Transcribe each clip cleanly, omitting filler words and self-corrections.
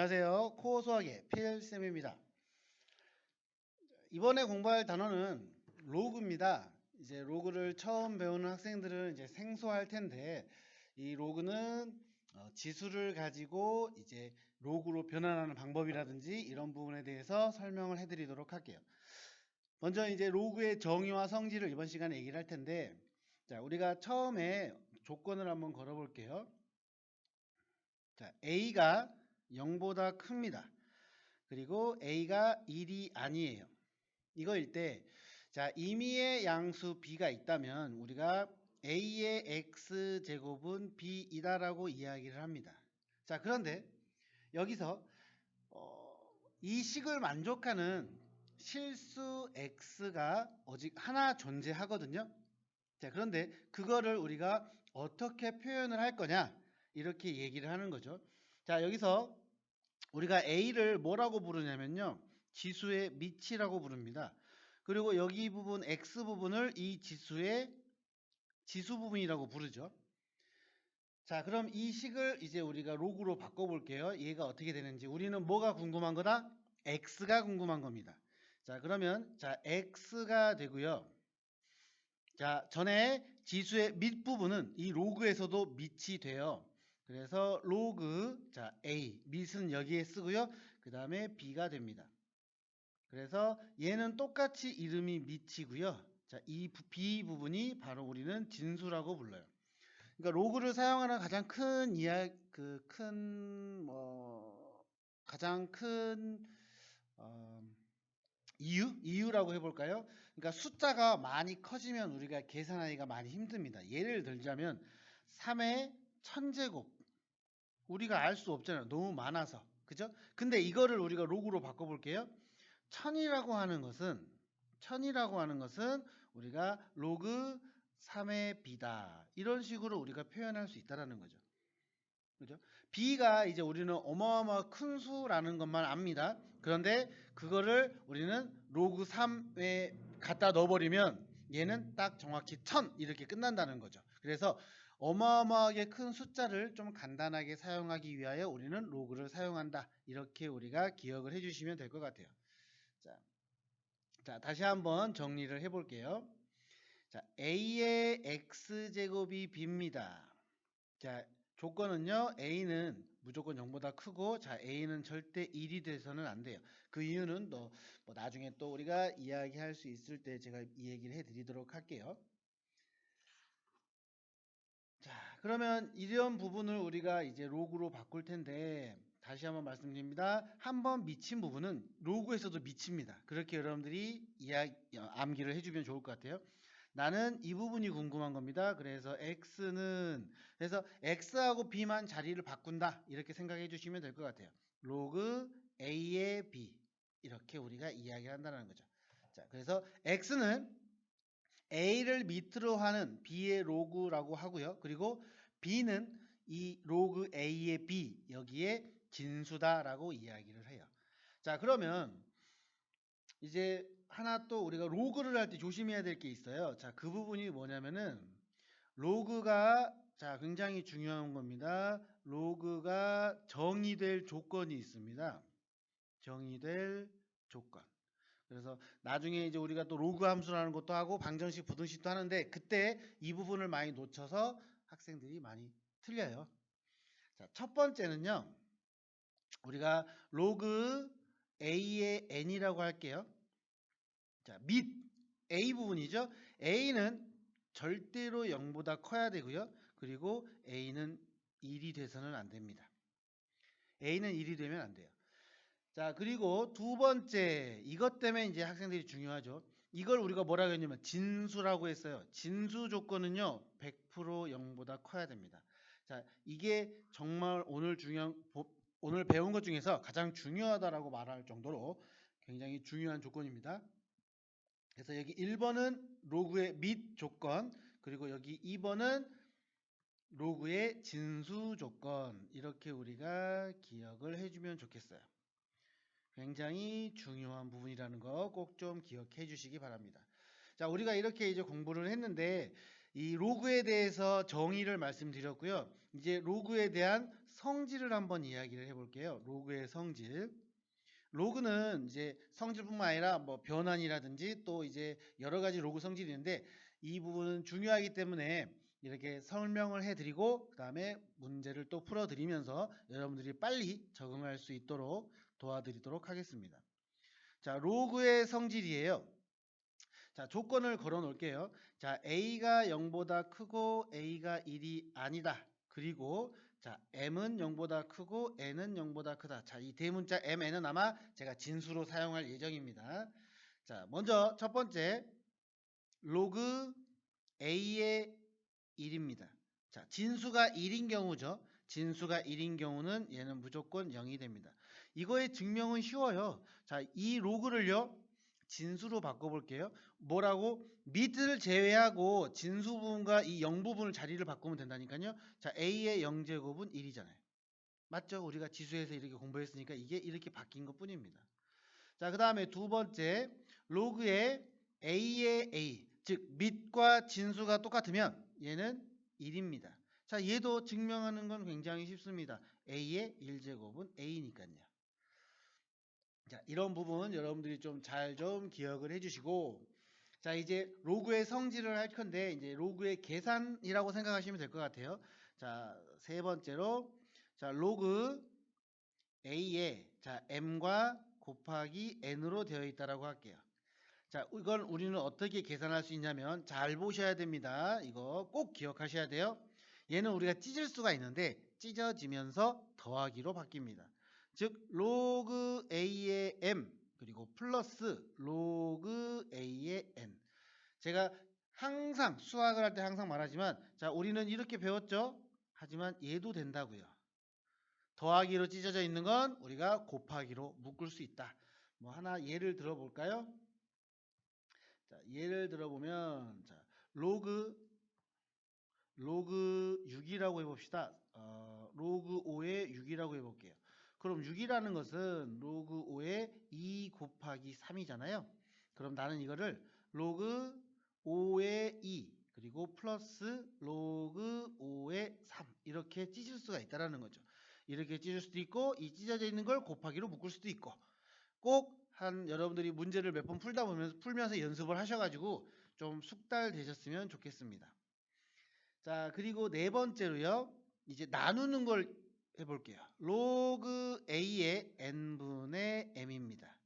안녕하세요. 코어 수학의 필쌤입니다. 이번에 공부할 단어는 로그입니다. 이제 로그를 처음 배우는 학생들은 이제 생소할 텐데, 이 로그는 지수를 가지고 이제 로그로 변환하는 방법이라든지 이런 부분에 대해서 설명을 해드리도록 할게요. 먼저 이제 로그의 정의와 성질을 이번 시간에 얘기를 할 텐데, 자, 우리가 처음에 조건을 한번 걸어볼게요. 자, A가 0보다 큽니다. 그리고 A가 1이 아니에요. 이거일 때, 자, 임의의 양수 B가 있다면 우리가 A의 X제곱은 B이다라고 이야기를 합니다. 자, 그런데 여기서 이 식을 만족하는 실수 X가 오직 하나 존재하거든요. 자, 그런데 그거를 우리가 어떻게 표현을 할 거냐? 이렇게 얘기를 하는 거죠. 자, 여기서 우리가 A를 뭐라고 부르냐면요. 지수의 밑이라고 부릅니다. 그리고 여기 부분 X 부분을 이 지수의 지수 부분이라고 부르죠. 자, 그럼 이 식을 이제 우리가 로그로 바꿔볼게요. 얘가 어떻게 되는지. 우리는 뭐가 궁금한 거다? X가 궁금한 겁니다. 자, 그러면 자 X가 되고요. 자, 전에 지수의 밑부분은 이 로그에서도 밑이 돼요. 그래서 로그 자 A 밑은 여기에 쓰고요. 그 다음에 B가 됩니다. 그래서 얘는 똑같이 이름이 밑이고요. 자, 이 B 부분이 바로 우리는 진수라고 불러요. 그러니까 로그를 사용하는 가장 큰 가장 큰 이유라고 해볼까요? 그러니까 숫자가 많이 커지면 우리가 계산하기가 많이 힘듭니다. 예를 들자면 3의 1000제곱 우리가 알 수 없잖아요. 너무 많아서. 그죠? 근데 이거를 우리가 로그로 바꿔볼게요. 1000이라고 하는 것은 우리가 로그 3의 B다. 이런 식으로 우리가 표현할 수 있다라는 거죠. 그죠? B가 이제 우리는 어마어마한 큰 수라는 것만 압니다. 그런데 그거를 우리는 로그 3에 갖다 넣어버리면 얘는 딱 정확히 1000 이렇게 끝난다는 거죠. 그래서 어마어마하게 큰 숫자를 좀 간단하게 사용하기 위하여 우리는 로그를 사용한다. 이렇게 우리가 기억을 해주시면 될 것 같아요. 자, 다시 한번 정리를 해볼게요. 자, A의 X제곱이 B입니다. 자, 조건은요. A는 무조건 0보다 크고 자 A는 절대 1이 돼서는 안 돼요. 그 이유는 뭐 나중에 또 우리가 이야기할 수 있을 때 제가 이 얘기를 해드리도록 할게요. 자, 그러면 이런 부분을 우리가 이제 로그로 바꿀 텐데 다시 한번 말씀드립니다. 한번 미친 부분은 로그에서도 미칩니다. 그렇게 여러분들이 암기를 해주면 좋을 것 같아요. 나는 이 부분이 궁금한 겁니다. 그래서 X하고 B만 자리를 바꾼다. 이렇게 생각해 주시면 될 것 같아요. 로그 A의 B. 이렇게 우리가 이야기를 한다는 거죠. 자, 그래서 X는 A를 밑으로 하는 B의 로그라고 하고요. 그리고 B는 이 로그 A의 B. 여기에 진수다라고 이야기를 해요. 자, 그러면 이제 하나 또 우리가 로그를 할 때 조심해야 될 게 있어요. 자, 그 부분이 뭐냐면은 로그가 자, 굉장히 중요한 겁니다. 로그가 정의될 조건이 있습니다. 정의될 조건. 그래서 나중에 이제 우리가 또 로그 함수라는 것도 하고 방정식, 부등식도 하는데 그때 이 부분을 많이 놓쳐서 학생들이 많이 틀려요. 자, 첫 번째는요. 우리가 로그 A의 n이라고 할게요. 자, 밑 A 부분이죠. A는 절대로 0보다 커야 되고요. 그리고 A는 1이 돼서는 안 됩니다. A는 1이 되면 안 돼요. 자, 그리고 두 번째, 이것 때문에 이제 학생들이 중요하죠. 이걸 우리가 뭐라고 했냐면 진수라고 했어요. 진수 조건은요, 100% 0보다 커야 됩니다. 자, 이게 정말 오늘 배운 것 중에서 가장 중요하다라고 말할 정도로 굉장히 중요한 조건입니다. 그래서 여기 1번은 로그의 밑 조건, 그리고 여기 2번은 로그의 진수 조건. 이렇게 우리가 기억을 해주면 좋겠어요. 굉장히 중요한 부분이라는 거 꼭 좀 기억해 주시기 바랍니다. 자, 우리가 이렇게 이제 공부를 했는데 이 로그에 대해서 정의를 말씀드렸고요. 이제 로그에 대한 성질을 한번 이야기를 해볼게요. 로그의 성질. 로그는 이제 성질뿐만 아니라 뭐 변환이라든지 또 이제 여러 가지 로그 성질이 있는데 이 부분은 중요하기 때문에 이렇게 설명을 해드리고 그 다음에 문제를 또 풀어드리면서 여러분들이 빨리 적응할 수 있도록 도와드리도록 하겠습니다. 자, 로그의 성질이에요. 자, 조건을 걸어 놓을게요. 자, A가 0보다 크고 A가 1이 아니다. 그리고 자, M은 0보다 크고 N은 0보다 크다. 자, 이 대문자 MN은 아마 제가 진수로 사용할 예정입니다. 자, 먼저 첫 번째 로그 A의 1입니다. 자, 진수가 1인 경우죠. 진수가 1인 경우는 얘는 무조건 0이 됩니다. 이거의 증명은 쉬워요. 자, 이 로그를요. 진수로 바꿔볼게요. 뭐라고? 밑을 제외하고 진수 부분과 이 0 부분을 자리를 바꾸면 된다니까요. 자, A의 0제곱은 1이잖아요. 맞죠? 우리가 지수에서 이렇게 공부했으니까 이게 이렇게 바뀐 것 뿐입니다. 자, 그 다음에 두 번째 로그의 A의 A, 즉 밑과 진수가 똑같으면 얘는 1입니다. 자, 얘도 증명하는 건 굉장히 쉽습니다. A의 1제곱은 A니까요. 자, 이런 부분 여러분들이 좀 잘 좀 기억을 해주시고, 자, 이제 로그의 성질을 할 건데 이제 로그의 계산이라고 생각하시면 될 것 같아요. 자, 세 번째로 자, 로그 A에 자, M과 곱하기 N으로 되어 있다라고 할게요. 자, 이건 우리는 어떻게 계산할 수 있냐면 잘 보셔야 됩니다. 이거 꼭 기억하셔야 돼요. 얘는 우리가 찢을 수가 있는데 찢어지면서 더하기로 바뀝니다. 즉 로그 A의 M 그리고 플러스 로그 A의 N. 제가 항상 수학을 할 때 항상 말하지만 자, 우리는 이렇게 배웠죠. 하지만 얘도 된다고요. 더하기로 찢어져 있는 건 우리가 곱하기로 묶을 수 있다. 뭐 하나 예를 들어 볼까요? 자, 예를 들어보면 자, 로그 6이라고 해봅시다. 로그 5의 6이라고 해볼게요. 그럼 6이라는 것은 로그 5의 2 곱하기 3이잖아요. 그럼 나는 이거를 로그 5의 2 그리고 플러스 로그 5의 3 이렇게 찢을 수가 있다는 거죠. 이렇게 찢을 수도 있고 이 찢어져 있는 걸 곱하기로 묶을 수도 있고 꼭 한 여러분들이 문제를 몇 번 풀면서 연습을 하셔가지고 좀 숙달되셨으면 좋겠습니다. 자, 그리고 네 번째로요. 이제 나누는 걸 해볼게요. 로그 A의 N분의 M입니다.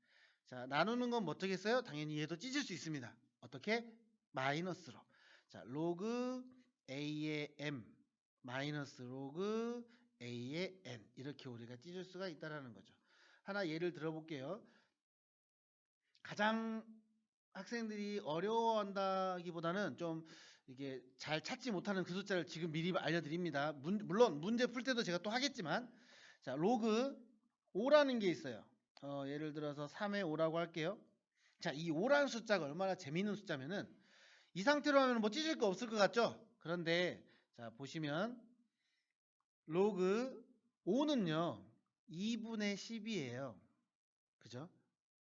자, 나누는 건 뭐 어떻게 써요? 당연히 얘도 찢을 수 있습니다. 어떻게? 마이너스로. 자, 로그 A의 M 마이너스 로그 A의 N 이렇게 우리가 찢을 수가 있다는 거죠. 하나 예를 들어볼게요. 가장 학생들이 어려워한다기보다는 좀 이게 잘 찾지 못하는 그 숫자를 지금 미리 알려드립니다. 물론 문제 풀 때도 제가 또 하겠지만 자, 로그 5라는 게 있어요. 예를 들어서 3의 5라고 할게요. 자, 이 5라는 숫자가 얼마나 재미있는 숫자면은 이 상태로 하면 뭐 찢을 거 없을 것 같죠? 그런데 자, 보시면 로그 5는요 2분의 10이에요. 그죠?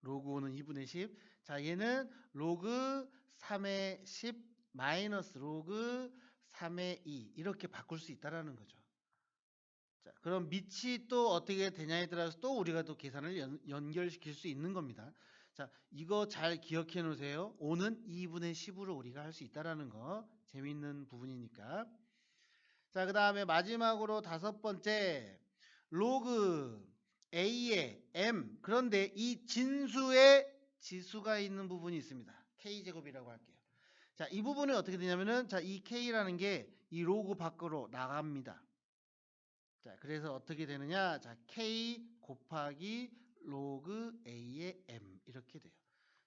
로그 5는 2분의 10. 자, 얘는 로그 3의 10 마이너스 로그 3의 2 이렇게 바꿀 수 있다라는 거죠. 자, 그럼 밑이 또 어떻게 되냐에 따라서 또 우리가 또 계산을 연결시킬 수 있는 겁니다. 자, 이거 잘 기억해 놓으세요. 5는 2분의 10으로 우리가 할 수 있다라는 거 재밌는 부분이니까. 자, 그 다음에 마지막으로 다섯 번째 로그 A의 M 그런데 이 진수에 지수가 있는 부분이 있습니다. K제곱이라고 할게요. 자, 이 부분은 어떻게 되냐면은 자, 이 K라는 게 이 로그 밖으로 나갑니다. 자, 그래서 어떻게 되느냐? 자, K 곱하기 로그 A의 M 이렇게 돼요.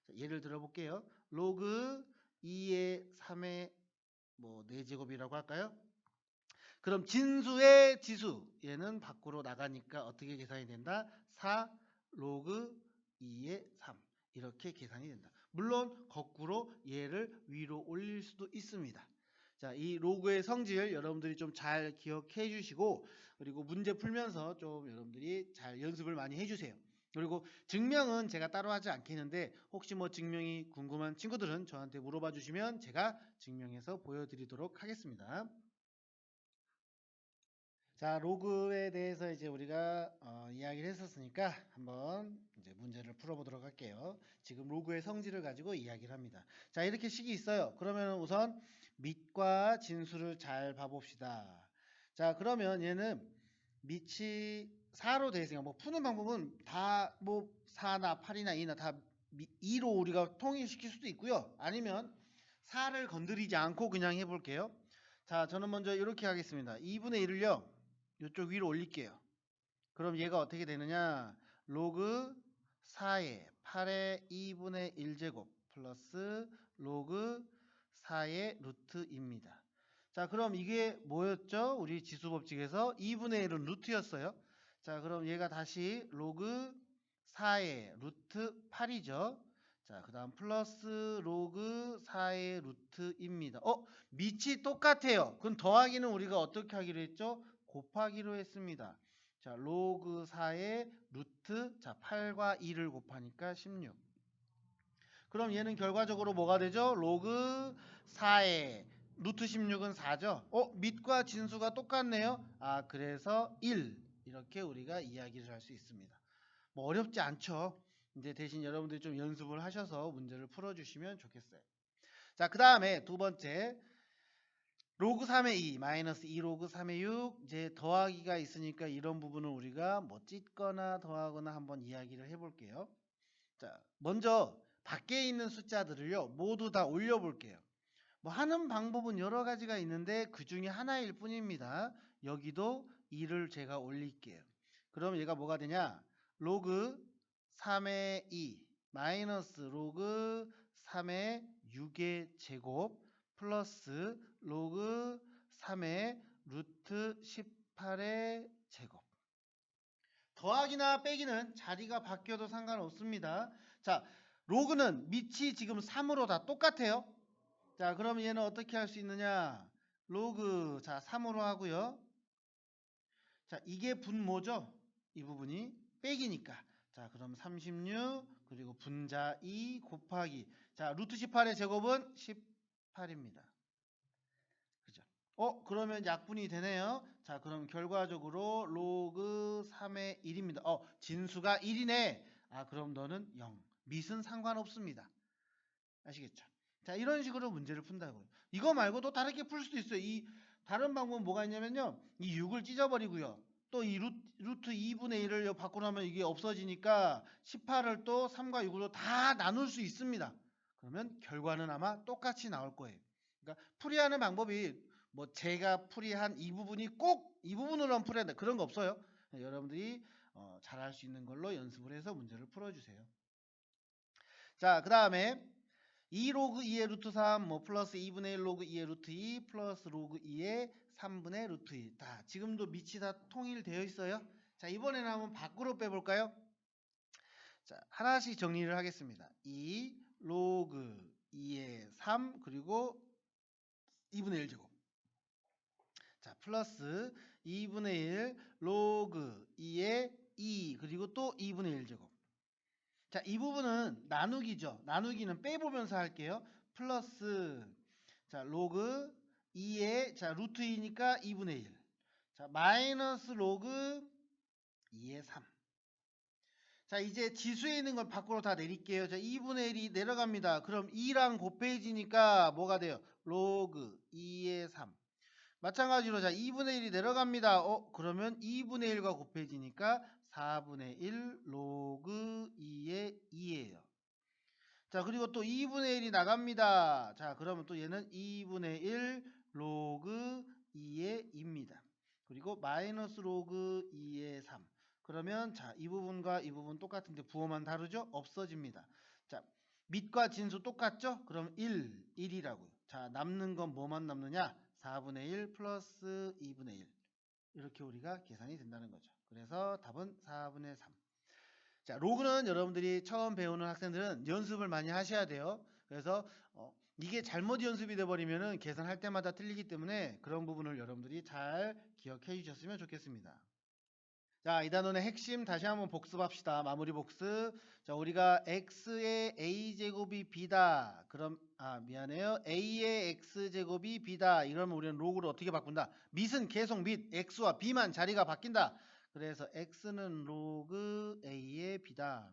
자, 예를 들어 볼게요. 로그 2의 3의 뭐 4제곱이라고 할까요? 그럼 진수의 지수 얘는 밖으로 나가니까 어떻게 계산이 된다? 4 로그 2의 3 이렇게 계산이 된다. 물론 거꾸로 얘를 위로 올릴 수도 있습니다. 자, 이 로그의 성질 여러분들이 좀 잘 기억해 주시고 그리고 문제 풀면서 좀 여러분들이 잘 연습을 많이 해주세요. 그리고 증명은 제가 따로 하지 않겠는데 혹시 뭐 증명이 궁금한 친구들은 저한테 물어봐 주시면 제가 증명해서 보여드리도록 하겠습니다. 자, 로그에 대해서 이제 우리가 이야기를 했었으니까 한번 이제 문제를 풀어보도록 할게요. 지금 로그의 성질을 가지고 이야기를 합니다. 자, 이렇게 식이 있어요. 그러면 우선 밑과 진수를 잘 봐봅시다. 자, 그러면 얘는 밑이 4로 되어 있으니까 뭐 푸는 방법은 다 뭐 4나 8이나 2나 다 2로 우리가 통일시킬 수도 있고요. 아니면 4를 건드리지 않고 그냥 해볼게요. 자, 저는 먼저 이렇게 하겠습니다. 2분의 1을요. 이쪽 위로 올릴게요. 그럼 얘가 어떻게 되느냐? 로그 4의 8의 2분의 1제곱 플러스 로그 4의 루트입니다. 자, 그럼 이게 뭐였죠? 우리 지수법칙에서 2분의 1은 루트였어요. 자, 그럼 얘가 다시 로그 4의 루트 8이죠. 자, 그 다음 플러스 로그 4의 루트입니다. 밑이 똑같아요. 그럼 더하기는 우리가 어떻게 하기로 했죠? 곱하기로 했습니다. 자, 로그 4의 루트, 자, 8과 2를 곱하니까 16. 그럼 얘는 결과적으로 뭐가 되죠? 로그 4의 루트 16은 4죠? 밑과 진수가 똑같네요. 그래서 1. 이렇게 우리가 이야기를 할 수 있습니다. 뭐 어렵지 않죠? 이제 대신 여러분들이 좀 연습을 하셔서 문제를 풀어주시면 좋겠어요. 자, 그 다음에 두 번째. 로그 3의 2 마이너스 2 로그 3의 6 이제 더하기가 있으니까 이런 부분을 우리가 뭐 찢거나 더하거나 한번 이야기를 해볼게요. 자, 먼저 밖에 있는 숫자들을요 모두 다 올려볼게요. 뭐 하는 방법은 여러 가지가 있는데 그 중에 하나일 뿐입니다. 여기도 2를 제가 올릴게요. 그럼 얘가 뭐가 되냐? 로그 3의 2 마이너스 로그 3의 6의 제곱 플러스 로그 3의 루트 18의 제곱. 더하기나 빼기는 자리가 바뀌어도 상관없습니다. 자, 로그는 밑이 지금 3으로 다 똑같아요. 자, 그럼 얘는 어떻게 할 수 있느냐? 로그, 자, 3으로 하고요. 자, 이게 분모죠? 이 부분이 빼기니까. 자, 그럼 36 그리고 분자 2 곱하기. 자, 루트 18의 제곱은 18입니다. 그죠? 그러면 약분이 되네요. 자, 그럼 결과적으로 로그 3의 1입니다. 진수가 1이네. 그럼 너는 0. 밑은 상관없습니다. 아시겠죠? 자, 이런 식으로 문제를 푼다고요. 이거 말고 또 다르게 풀 수도 있어요. 이 다른 방법은 뭐가 있냐면요. 이 6을 찢어버리고요. 또 이 루트 2분의 1을 바꾸고 나면 이게 없어지니까 18을 또 3과 6으로 다 나눌 수 있습니다. 그러면 결과는 아마 똑같이 나올 거예요. 그러니까 풀이하는 방법이 뭐 제가 풀이한 이 부분이 꼭 이 부분으로만 풀어야 돼. 그런 거 없어요. 여러분들이 잘할 수 있는 걸로 연습을 해서 문제를 풀어주세요. 자, 그 다음에 2 로그 2의 루트 3, 뭐 플러스 2분의 1 로그 2의 루트 2, 플러스 로그 2의 3분의 루트 2. 다 지금도 밑이 다 통일되어 있어요. 자, 이번에는 한번 밖으로 빼볼까요? 자, 하나씩 정리를 하겠습니다. 2 로그 2의 3 그리고 2분의 1제곱. 자, 플러스 2분의 1 로그 2의 2 그리고 또 2분의 1제곱. 자, 이 부분은 나누기죠. 나누기는 빼보면서 할게요. 플러스 자, 로그 2의 자, 루트 2니까 2분의 1. 자, 마이너스 로그 2의 3. 자, 이제 지수에 있는 걸 밖으로 다 내릴게요. 자, 2분의 1이 내려갑니다. 그럼 2랑 곱해지니까 뭐가 돼요? 로그 2의 3. 마찬가지로 자, 2분의 1이 내려갑니다. 그러면 2분의 1과 곱해지니까 4분의 1 로그 2의 2예요. 자, 그리고 또 2분의 1이 나갑니다. 자, 그러면 또 얘는 2분의 1 로그 2의 2입니다. 그리고 마이너스 로그 2의 3. 그러면 자, 이 부분과 이 부분 똑같은데 부호만 다르죠? 없어집니다. 자, 밑과 진수 똑같죠? 그럼 1, 1이라고요. 자, 남는 건 뭐만 남느냐? 4분의 1 플러스 2분의 1. 이렇게 우리가 계산이 된다는 거죠. 그래서 답은 4분의 3. 자, 로그는 여러분들이 처음 배우는 학생들은 연습을 많이 하셔야 돼요. 그래서 이게 잘못 연습이 돼버리면은 계산할 때마다 틀리기 때문에 그런 부분을 여러분들이 잘 기억해 주셨으면 좋겠습니다. 자, 이 단원의 핵심 다시 한번 복습합시다. 마무리 복습. 자, 우리가 x의 a제곱이 b다. 그럼 미안해요. a의 x제곱이 b다. 이러면 우리는 로그를 어떻게 바꾼다? 밑은 계속 밑, x와 b만 자리가 바뀐다. 그래서 x는 로그 a의 b다.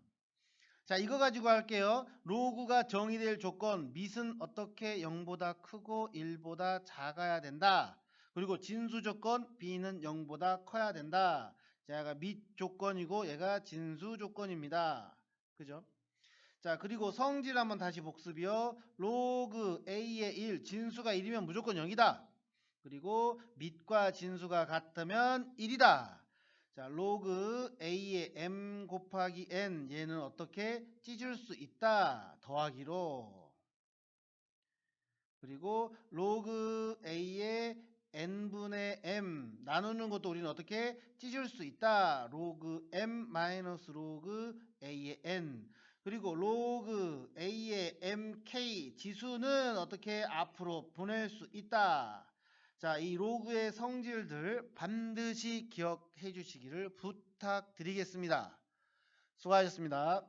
자, 이거 가지고 할게요. 로그가 정의될 조건, 밑은 어떻게 0보다 크고 1보다 작아야 된다. 그리고 진수 조건, b는 0보다 커야 된다. 자, 얘가 밑 조건이고 얘가 진수 조건입니다. 그죠? 자, 그리고 성질 한번 다시 복습이요. 로그 a의 1, 진수가 1이면 무조건 0이다. 그리고 밑과 진수가 같으면 1이다. 자, 로그 a의 m 곱하기 n 얘는 어떻게 찢을 수 있다. 더하기로. 그리고 로그 a의 n분의 m 나누는 것도 우리는 어떻게 찢을 수 있다. 로그 m 마이너스 로그 a의 n. 그리고 로그 a의 mk 지수는 어떻게 앞으로 보낼 수 있다. 자, 이 로그의 성질들 반드시 기억해 주시기를 부탁드리겠습니다. 수고하셨습니다.